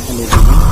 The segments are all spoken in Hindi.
Hello everyone.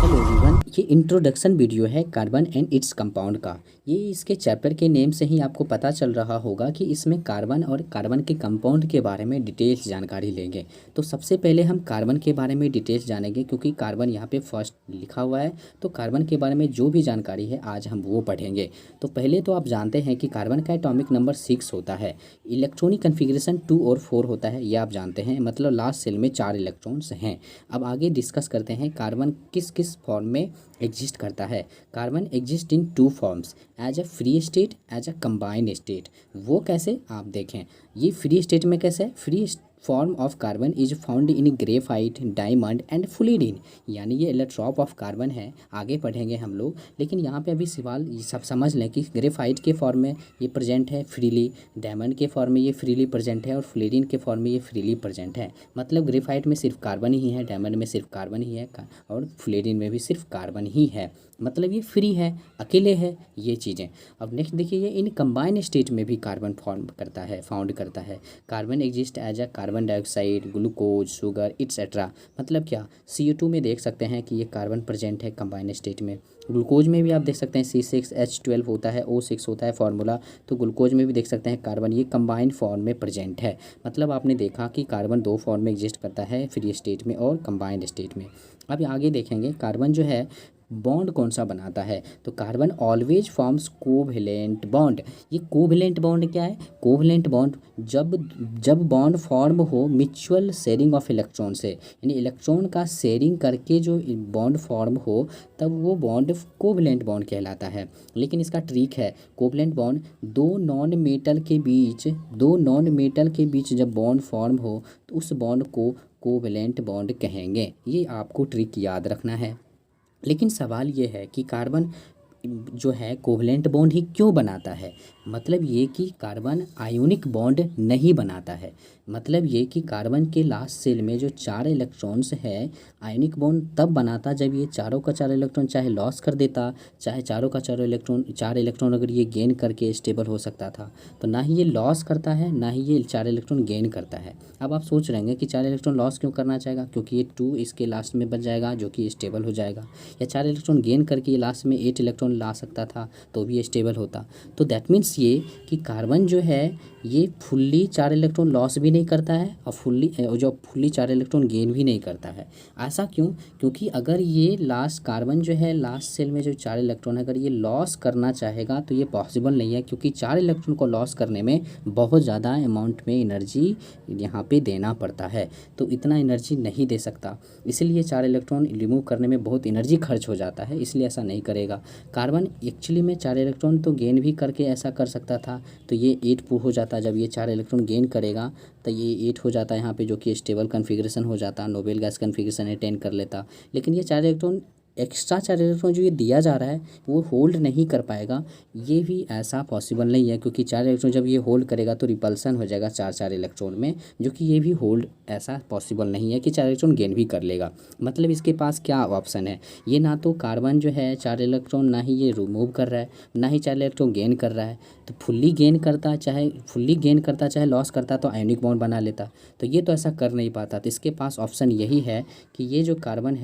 हेलो एवरीवन, ये इंट्रोडक्शन वीडियो है कार्बन एंड इट्स कंपाउंड का। ये इसके चैप्टर के नेम से ही आपको पता चल रहा होगा कि इसमें कार्बन और कार्बन के कंपाउंड के बारे में डिटेल्स जानकारी लेंगे। तो सबसे पहले हम कार्बन के बारे में डिटेल्स जानेंगे, क्योंकि कार्बन यहाँ पे फर्स्ट लिखा हुआ है। तो कार्बन के बारे में जो भी जानकारी है आज हम वो पढ़ेंगे। तो पहले तो आप जानते हैं कि कार्बन का एटॉमिक नंबर 6 होता है। इलेक्ट्रॉनिक कन्फिग्रेशन 2 और 4 होता है, ये आप जानते हैं। मतलब लास्ट सेल में 4 इलेक्ट्रॉन्स हैं। अब आगे डिस्कस करते हैं कार्बन किस किस फॉर्म में एग्जिस्ट करता है। Carbon exist in 2 forms, as a free state, as a combined state. वो कैसे आप देखें, ये फ्री स्टेट में कैसे है। Free form of carbon is found in graphite, diamond and fullerene. यानी ये एलोट्रॉप ऑफ कार्बन है, आगे पढ़ेंगे हम लोग। लेकिन यहाँ पे अभी सवाल ये सब समझ लें कि ग्रेफाइट के फॉर्म में ये प्रेजेंट है फ्रीली, डायमंड के फॉर्म में ये फ्रीली प्रेजेंट है और फ्लोरीन के फॉर्म में ये फ्रीली प्रेजेंट है। मतलब ग्रेफाइट में सिर्फ कार्बन ही है, डायमंड में सिर्फ कार्बन ही है और फ्लोरीन में भी सिर्फ कार्बन ही है। मतलब ये फ्री है, अकेले है, ये चीज़ें। अब नेक्स्ट देखिए, ये इन कंबाइंड स्टेट में भी कार्बन फॉर्म करता है, फाउंड करता है। Carbon exist as a carbon dioxide, glucose, sugar etcetera. मतलब क्या, CO2 में देख सकते हैं कि ये कार्बन प्रेजेंट है कंबाइंड स्टेट में। ग्लूकोज में भी आप देख सकते हैं C6H12 होता है, O6 होता है फार्मूला। तो ग्लूकोज में भी देख सकते हैं कार्बन ये कंबाइंड फॉर्म में प्रेजेंट है। मतलब आपने देखा कि कार्बन 2 फॉर्म में एग्जिस्ट करता है, फ्री स्टेट में और कंबाइंड स्टेट में। अब आगे देखेंगे कार्बन जो है बॉन्ड कौन सा बनाता है। तो carbon always forms covalent bond. ये कोवेलेंट बॉन्ड क्या है। कोवेलेंट बॉन्ड जब जब बॉन्ड फॉर्म हो म्यूचुअल शेयरिंग ऑफ इलेक्ट्रॉन से, यानी इलेक्ट्रॉन का शेयरिंग करके जो बॉन्ड फॉर्म हो, तब वो बॉन्ड कोवेलेंट बॉन्ड कहलाता है। लेकिन इसका ट्रिक है, कोवेलेंट बॉन्ड दो नॉन मेटल के बीच जब बॉन्ड फॉर्म हो तो उस बॉन्ड को कोवेलेंट बॉन्ड कहेंगे। ये आपको ट्रिक याद रखना है। लेकिन सवाल ये है कि कार्बन जो है कोवलेंट बॉन्ड ही क्यों बनाता है। मतलब ये कि कार्बन आयोनिक बॉन्ड नहीं बनाता है। मतलब ये कि कार्बन के लास्ट सेल में जो 4 इलेक्ट्रॉन्स है, आयोनिक बॉन्ड तब बनाता जब ये चारों का 4 इलेक्ट्रॉन चाहे लॉस कर देता, चाहे चारों का 4 इलेक्ट्रॉन अगर ये गेन करके स्टेबल हो सकता था। तो ना ही ये लॉस करता है, ना ही ये 4 इलेक्ट्रॉन गेन करता है। अब आप सोच रहे हैं कि 4 इलेक्ट्रॉन लॉस क्यों करना चाहेगा, क्योंकि ये 2 इसके लास्ट में बच जाएगा जो कि स्टेबल हो जाएगा। या 4 इलेक्ट्रॉन गेन करके ये लास्ट में 8 इलेक्ट्रॉन ला सकता था तो भी स्टेबल होता। तो दैट मीन्स ये कि कार्बन जो है ये फुल्ली 4 इलेक्ट्रॉन लॉस भी नहीं करता है और फुल्ली 4 इलेक्ट्रॉन गेन भी नहीं करता है। ऐसा क्यों, क्योंकि अगर ये लास्ट कार्बन जो है लास्ट सेल में जो 4 इलेक्ट्रॉन है, अगर ये लॉस करना चाहेगा तो ये पॉसिबल नहीं है, क्योंकि 4 इलेक्ट्रॉन को लॉस करने में बहुत ज़्यादा अमाउंट में एनर्जी यहाँ पे देना पड़ता है। तो इतना एनर्जी नहीं दे सकता, इसलिए 4 इलेक्ट्रॉन रिमूव करने में बहुत एनर्जी खर्च हो जाता है, इसलिए ऐसा नहीं करेगा। कार्बन एक्चुअली में 4 इलेक्ट्रॉन तो गेन भी करके ऐसा कर सकता था, तो ये 8 हो जाता। जब ये 4 इलेक्ट्रॉन गेन करेगा तो ये 8 हो जाता है यहाँ पे, जो कि स्टेबल कन्फिग्रेशन हो जाता, नोबेल गैस कन्फिग्रेशन अटेन कर लेता। लेकिन ये 4 इलेक्ट्रॉन एक्स्ट्रा 4 इलेक्ट्रॉन जो ये दिया जा रहा है वो होल्ड नहीं कर पाएगा। ये भी ऐसा पॉसिबल नहीं है, क्योंकि 4 इलेक्ट्रॉन जब ये होल्ड करेगा तो रिपल्सन हो जाएगा 4 इलेक्ट्रॉन में, जो कि ये भी होल्ड ऐसा पॉसिबल नहीं है कि 4 इलेक्ट्रॉन गेन भी कर लेगा। मतलब इसके पास क्या ऑप्शन है, ये ना तो कार्बन जो है 4 इलेक्ट्रॉन ना ही ये रिमूव कर रहा है, ना ही 4 इलेक्ट्रॉन गेन कर रहा है। तो फुल्ली गेन करता चाहे लॉस करता तो आयोनिक बॉन्ड बना लेता। तो ये तो ऐसा कर नहीं पाता। तो इसके पास ऑप्शन यही है कि ये जो कार्बन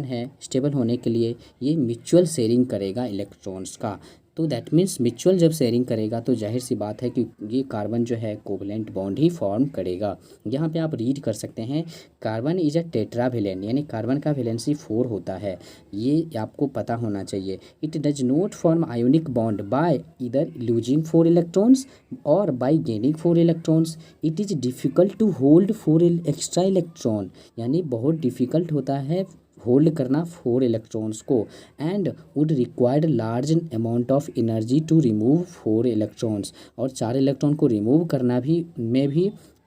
है स्टेबल होने के लिए ये म्यूचुअल शेयरिंग करेगा इलेक्ट्रॉन्स का। तो दैट मीन्स म्यूचुअल जब शेयरिंग करेगा तो जाहिर सी बात है कि ये कार्बन जो है कोवलेंट बॉन्ड ही फॉर्म करेगा। यहाँ पे आप रीड कर सकते हैं, कार्बन इज अ टेट्रावेलेंट, यानी कार्बन का वैलेंसी 4 होता है। ये आपको पता होना चाहिए। It does not form ionic bond by इधर लूजिंग 4 इलेक्ट्रॉन्स और by gaining 4 electrons. It is difficult to hold 4 extra electron, यानी बहुत डिफ़िकल्ट होता है होल्ड करना 4 इलेक्ट्रॉन्स को, and would required large amount of energy to remove 4 electrons. और 4 इलेक्ट्रॉन को रिमूव करना भी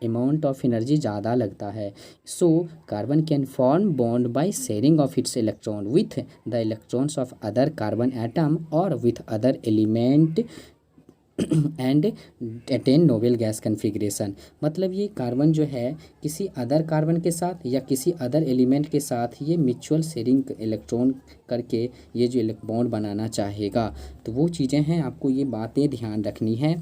अमाउंट ऑफ एनर्जी ज़्यादा लगता है। So carbon can form bond by sharing of its electron with the electrons of other carbon atom और with other element and attain noble gas configuration. मतलब ये कार्बन जो है किसी अदर कार्बन के साथ या किसी अदर एलिमेंट के साथ ये म्यूचुअल शेयरिंग इलेक्ट्रॉन करके ये जो बॉन्ड बनाना चाहेगा। तो वो चीज़ें हैं, आपको ये बातें ध्यान रखनी है।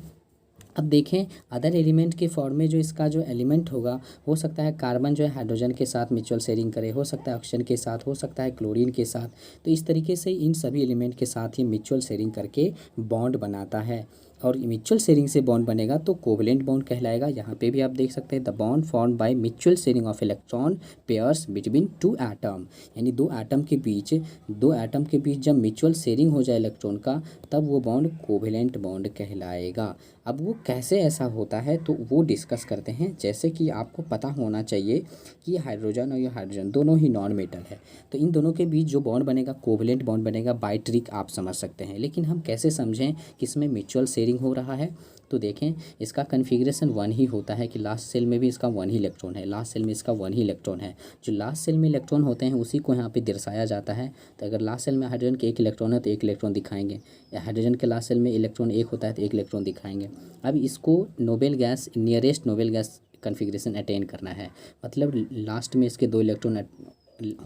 अब देखें अदर एलिमेंट के फॉर्म में जो इसका जो एलिमेंट होगा, हो सकता है कार्बन जो है हाइड्रोजन के साथ म्यूचुअल शेयरिंग करे, हो सकता है ऑक्सीजन के साथ, हो सकता है क्लोरीन के साथ। तो इस तरीके से इन सभी एलिमेंट के साथ ही म्यूचुअल शेयरिंग करके बॉन्ड बनाता है। और म्यूचुअल शेयरिंग से बॉन्ड बनेगा तो कोवलेंट बॉन्ड कहलाएगा। यहाँ पे भी आप देख सकते हैं the bond form by mutual sharing of electron pairs between two atom, यानी दो एटम के बीच जब म्यूचुअल शेयरिंग हो जाए इलेक्ट्रॉन का, तब वो बॉन्ड कोवलेंट बॉन्ड कहलाएगा। अब वो कैसे ऐसा होता है तो वो डिस्कस करते हैं। जैसे कि आपको पता होना चाहिए कि ये हाइड्रोजन और ये हाइड्रोजन दोनों ही नॉन मेटल है, तो इन दोनों के बीच जो बॉन्ड बनेगा कोवलेंट बॉन्ड बनेगा। बाय ट्रिक आप समझ सकते हैं, लेकिन हम कैसे समझें कि इसमें म्यूचुअल शेयरिंग हो रहा है। तो देखें इसका कन्फिग्रेशन 1 ही होता है कि लास्ट सेल में भी इसका 1 ही इलेक्ट्रॉन है, लास्ट सेल में इसका 1 ही इलेक्ट्रॉन है। जो लास्ट सेल में इलेक्ट्रॉन होते हैं उसी को यहाँ पे दर्शाया जाता है। तो अगर लास्ट सेल में हाइड्रोजन के 1 इलेक्ट्रॉन है तो 1 इलेक्ट्रॉन दिखाएंगे, या हाइड्रोजन के लास्ट सेल में इलेक्ट्रॉन 1 होता है तो 1 इलेक्ट्रॉन दिखाएंगे। अब इसको noble gas nearest Nobel gas configuration attain करना है, मतलब लास्ट में इसके 2 इलेक्ट्रॉन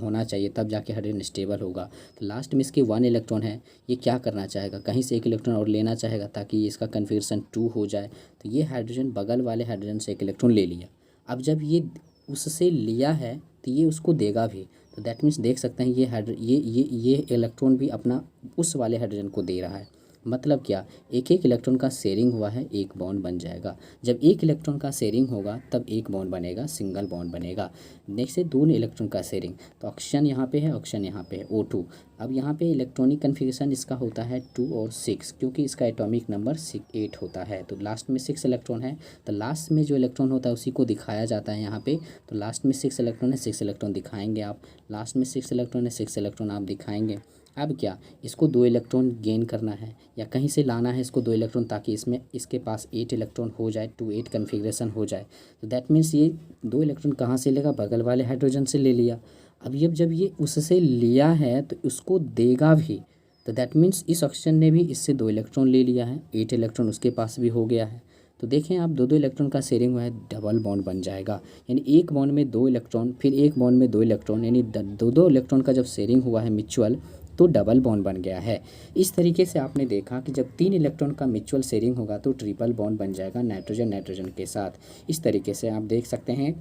होना चाहिए, तब जाके हाइड्रोजन स्टेबल होगा। तो लास्ट में इसके 1 इलेक्ट्रॉन है, ये क्या करना चाहेगा, कहीं से 1 इलेक्ट्रॉन और लेना चाहेगा ताकि इसका कन्फिग्रेशन 2 हो जाए। तो ये हाइड्रोजन बगल वाले हाइड्रोजन से 1 इलेक्ट्रॉन ले लिया। अब जब ये उससे लिया है तो ये उसको देगा भी। तो दैट मीन्स देख सकते हैं ये इलेक्ट्रॉन भी अपना उस वाले हाइड्रोजन को दे रहा है। मतलब क्या, एक एक इलेक्ट्रॉन का शेयरिंग हुआ है, एक बॉन्ड बन जाएगा। जब एक इलेक्ट्रॉन का शेयरिंग होगा तब एक बॉन्ड बनेगा, सिंगल बॉन्ड बनेगा। नेक्स्ट है 2 इलेक्ट्रॉन का शेयरिंग, तो ऑक्सीजन यहाँ पे है, ऑक्सीजन यहाँ पे है, O2। अब यहाँ पे इलेक्ट्रॉनिक कन्फिग्रेशन इसका होता है 2 और 6, क्योंकि इसका एटॉमिक नंबर 8 होता है। तो लास्ट में 6 इलेक्ट्रॉन है, तो लास्ट में जो इलेक्ट्रॉन होता है उसी को दिखाया जाता है यहाँ पे। तो लास्ट में 6 इलेक्ट्रॉन है, 6 इलेक्ट्रॉन दिखाएंगे आप। लास्ट में 6 इलेक्ट्रॉन है, 6 इलेक्ट्रॉन आप दिखाएंगे। अब क्या, इसको 2 इलेक्ट्रॉन गेन करना है या कहीं से लाना है इसको 2 इलेक्ट्रॉन, ताकि इसके पास 8 इलेक्ट्रॉन हो जाए, 2 8 कन्फिग्रेशन हो जाए। तो दैट मीन्स ये 2 इलेक्ट्रॉन कहाँ से लेगा, बगल वाले हाइड्रोजन से ले लिया। अब जब ये उससे लिया है तो उसको देगा भी। तो दैट मीन्स इस ऑक्सीजन ने भी इससे 2 इलेक्ट्रॉन ले लिया है, 8 इलेक्ट्रॉन उसके पास भी हो गया है। तो देखें आप 2 इलेक्ट्रॉन का शेयरिंग हुआ है, डबल बॉन्ड बन जाएगा। यानी एक बॉन्ड में 2 इलेक्ट्रॉन, फिर एक बॉन्ड में 2 इलेक्ट्रॉन, यानी 2 इलेक्ट्रॉन का जब शेयरिंग हुआ है म्यूचुअल, तो डबल बॉन्ड बन गया है। इस तरीके से आपने देखा कि जब 3 इलेक्ट्रॉन का म्यूचुअल शेयरिंग होगा तो ट्रिपल बॉन्ड बन जाएगा नाइट्रोजन नाइट्रोजन के साथ। इस तरीके से आप देख सकते हैं।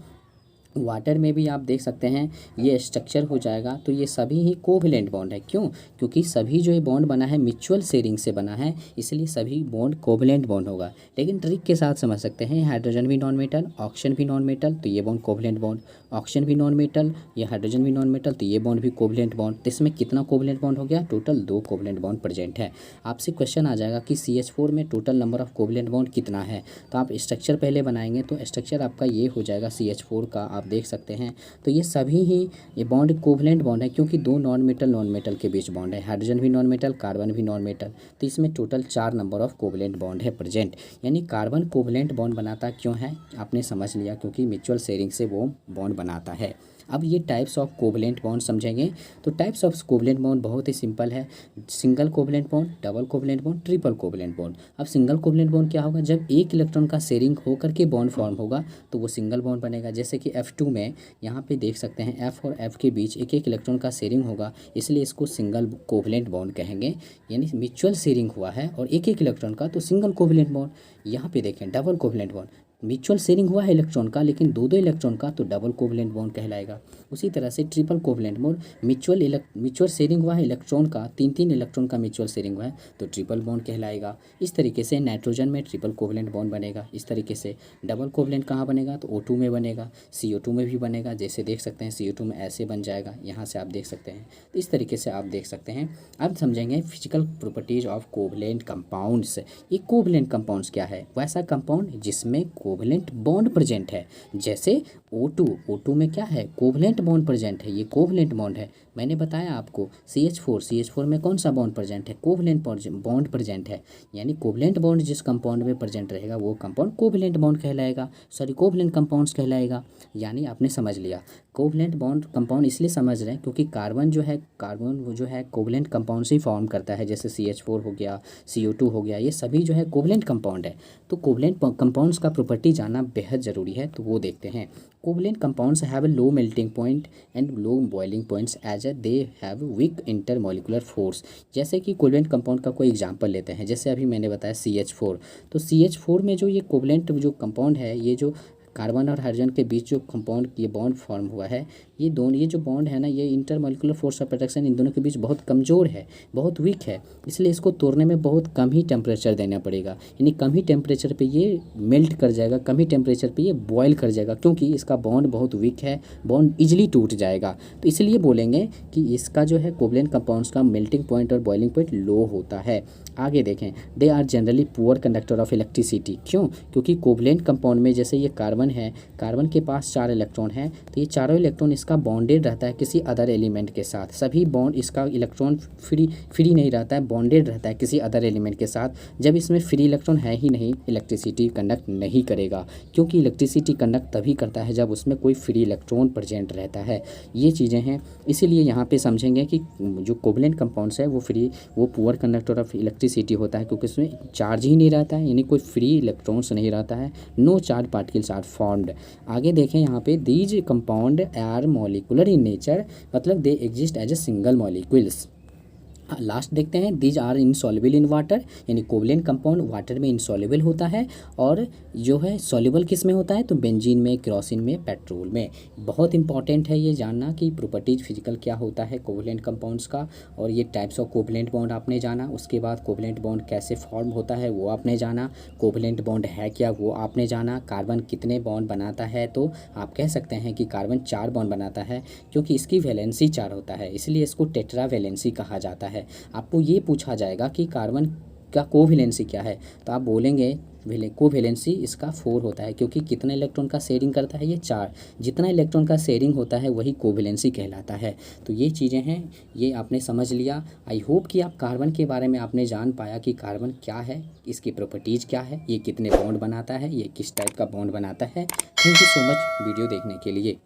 वाटर में भी आप देख सकते हैं ये स्ट्रक्चर हो जाएगा। तो ये सभी ही कोवैलेंट बॉन्ड है। क्यों? क्योंकि सभी जो ये बॉन्ड बना है म्यूचुअल शेयरिंग से बना है, इसलिए सभी बॉन्ड कोवैलेंट बॉन्ड होगा। लेकिन ट्रिक के साथ समझ सकते हैं, हाइड्रोजन भी नॉन मेटल, ऑक्सीजन भी नॉन मेटल, तो ये बॉन्ड कोवैलेंट बॉन्ड। ऑक्सीजन भी नॉन मेटल, ये हाइड्रोजन भी नॉन मेटल, तो ये बॉन्ड भी कोवैलेंट बॉन्ड। तो इसमें कितना कोवैलेंट बॉन्ड हो गया? टोटल 2 कोवैलेंट बॉन्ड प्रेजेंट है। आपसे क्वेश्चन आ जाएगा कि CH4 में total number of covalent bond कितना है। तो आप स्ट्रक्चर पहले बनाएंगे, तो स्ट्रक्चर आपका ये हो जाएगा CH4 का, आप देख सकते हैं। तो ये सभी ही ये बॉन्ड कोवैलेंट बॉन्ड है, क्योंकि 2 नॉन मेटल के बीच बॉन्ड है। हाइड्रोजन भी नॉन मेटल, कार्बन भी नॉन मेटल, तो इसमें total 4 number of covalent bond है प्रेजेंट। यानी कार्बन कोवैलेंट बॉन्ड बनाता क्यों है, आपने समझ लिया, क्योंकि म्यूचुअल शेयरिंग से वो बॉन्ड बनाता है। अब ये टाइप्स ऑफ कोवैलेंट बॉन्ड समझेंगे। तो टाइप्स ऑफ कोवैलेंट बॉन्ड बहुत ही सिंपल है। Single covalent bond, double covalent bond, triple covalent bond. अब सिंगल कोवैलेंट बॉन्ड क्या होगा? जब एक इलेक्ट्रॉन का शेयरिंग होकर के बॉन्ड फॉर्म होगा तो वो सिंगल बॉन्ड बनेगा। जैसे कि F2 में यहाँ पे देख सकते हैं F और F के बीच एक एक इलेक्ट्रॉन का शेयरिंग होगा, इसलिए इसको सिंगल कोवैलेंट बॉन्ड कहेंगे। यानी म्यूचुअल शेयरिंग हुआ है और एक एक इलेक्ट्रॉन का, तो सिंगल कोवैलेंट बॉन्ड। यहाँ पे देखें double covalent bond, mutual sharing हुआ है इलेक्ट्रॉन का, लेकिन 2 इलेक्ट्रॉन का, तो डबल कोवैलेंट बॉन्ड कहलाएगा। उसी तरह से triple covalent bond, mutual sharing हुआ है इलेक्ट्रॉन का, 3 इलेक्ट्रॉन का म्यूचुअल शेयरिंग हुआ है, तो ट्रिपल बॉन्ड कहलाएगा। इस तरीके से नाइट्रोजन में ट्रिपल कोवैलेंट बॉन्ड बनेगा। इस तरीके से डबल कोवैलेंट कहाँ बनेगा? तो O2 में बनेगा, CO2 में भी बनेगा। जैसे देख सकते हैं CO2 में ऐसे बन जाएगा, यहाँ से आप देख सकते हैं। तो इस तरीके से आप देख सकते हैं। अब समझेंगे physical properties of covalent compounds. ये कोवैलेंट कंपाउंड्स क्या है? वैसा कंपाउंड जिसमें कोवैलेंट बॉन्ड प्रेजेंट है। जैसे O2 में क्या है? कोवैलेंट बॉन्ड प्रेजेंट है, ये कोवैलेंट बॉन्ड है। मैंने बताया आपको CH4 में कौन सा बॉन्ड प्रेजेंट है? कोवैलेंट बॉन्ड प्रेजेंट है। यानी कोवैलेंट बॉन्ड जिस कंपाउंड में प्रेजेंट रहेगा वो कंपाउंड कोवैलेंट बॉन्ड कहलाएगा, कोवैलेंट कंपाउंड्स कहलाएगा। यानी आपने समझ लिया। कोवैलेंट बॉन्ड कंपाउंड इसलिए समझ रहे हैं क्योंकि कार्बन वो जो है कोवैलेंट कंपाउंड से ही फॉर्म करता है। जैसे CH4 हो गया, CO2 हो गया, ये सभी जो है कोवैलेंट कंपाउंड है। तो कोवैलेंट कंपाउंड्स का प्रॉपर्टी प्रॉपर्टी जानना बेहद ज़रूरी है, तो वो देखते हैं। Covalent compounds have a low melting point and low boiling points as they have weak intermolecular force. जैसे कि कोवलेंट कंपाउंड का कोई एग्जांपल लेते हैं, जैसे अभी मैंने बताया CH4, तो CH4 में जो ये कोवलेंट जो कंपाउंड है, ये जो कार्बन और हाइड्रोजन के बीच जो कंपाउंड ये बॉन्ड फॉर्म हुआ है, ये दोनों ये जो बॉन्ड है ना, ये intermolecular force of attraction in दोनों के बीच बहुत कमज़ोर है, बहुत वीक है। इसलिए इसको तोड़ने में बहुत कम ही टेम्परेचर देना पड़ेगा, यानी कम ही टेम्परेचर पे ये मेल्ट कर जाएगा, कम ही टेम्परेचर पे ये बॉयल कर जाएगा, क्योंकि इसका बॉन्ड बहुत वीक है, बॉन्ड इजीली टूट जाएगा। तो इसलिए बोलेंगे कि इसका जो है कोवलेंट कंपाउंड्स का मेल्टिंग पॉइंट और बॉइलिंग पॉइंट लो होता है। आगे देखें, they are generally poor conductor of electricity. क्यों? क्योंकि कोवलेंट कंपाउंड में जैसे ये कार्बन है, कार्बन के पास 4 इलेक्ट्रॉन है, तो ये चारों इलेक्ट्रॉन इसका बॉन्डेड रहता है किसी अदर एलिमेंट के साथ। सभी बॉन्ड इसका इलेक्ट्रॉन फ्री नहीं रहता है, बॉन्डेड रहता है किसी अदर एलिमेंट के साथ। जब इसमें फ्री इलेक्ट्रॉन है ही नहीं, इलेक्ट्रिसिटी कंडक्ट नहीं करेगा, क्योंकि इलेक्ट्रिसिटी कंडक्ट तभी करता है जब उसमें कोई फ्री इलेक्ट्रॉन प्रेजेंट रहता है। ये चीज़ें हैं, इसीलिए यहाँ पे समझेंगे कि जो कोवलेंट कंपाउंड्स है वो पुअर कंडक्टर ऑफ इलेक्ट्रिसिटी होता है, क्योंकि उसमें चार्ज ही नहीं रहता है, यानी कोई फ्री इलेक्ट्रॉन्स नहीं रहता है, no charge particles are formed. आगे देखें यहाँ पे, these compound are molecular in nature, मतलब they exist as a single molecules. Last देखते हैं, these are insoluble in water, यानी कोवलेंट कंपाउंड वाटर में इनसॉल्युबल होता है, और जो है सॉल्युबल किस में होता है, तो बेंजीन में, केरोसिन में, पेट्रोल में। बहुत इंपॉर्टेंट है ये जानना कि प्रॉपर्टीज फिजिकल क्या होता है कोवलेंट कंपाउंड्स का, और ये टाइप्स ऑफ कोवलेंट बॉन्ड आपने जाना। उसके बाद कोवलेंट बॉन्ड कैसे फॉर्म होता है वो आपने जाना, कोवलेंट बॉन्ड है क्या वो आपने जाना, कार्बन कितने बॉन्ड बनाता है, तो आप कह सकते हैं कि कार्बन 4 बॉन्ड बनाता है, क्योंकि इसकी वैलेंसी 4 होता है, इसलिए इसको टेट्रा वैलेंसी कहा जाता है। आपको ये पूछा जाएगा कि कार्बन का कोवैलेंसी क्या है, तो आप बोलेंगे कोवैलेंसी इसका 4 होता है, क्योंकि कितने इलेक्ट्रॉन का शेयरिंग करता है, ये 4। जितना इलेक्ट्रॉन का शेयरिंग होता है वही कोवैलेंसी कहलाता है। तो ये चीज़ें हैं, ये आपने समझ लिया। आई होप कि आप कार्बन के बारे में आपने जान पाया कि कार्बन क्या है, इसकी प्रॉपर्टीज़ क्या है, ये कितने बॉन्ड बनाता है, ये किस टाइप का बॉन्ड बनाता है। Thank you so much video देखने के लिए।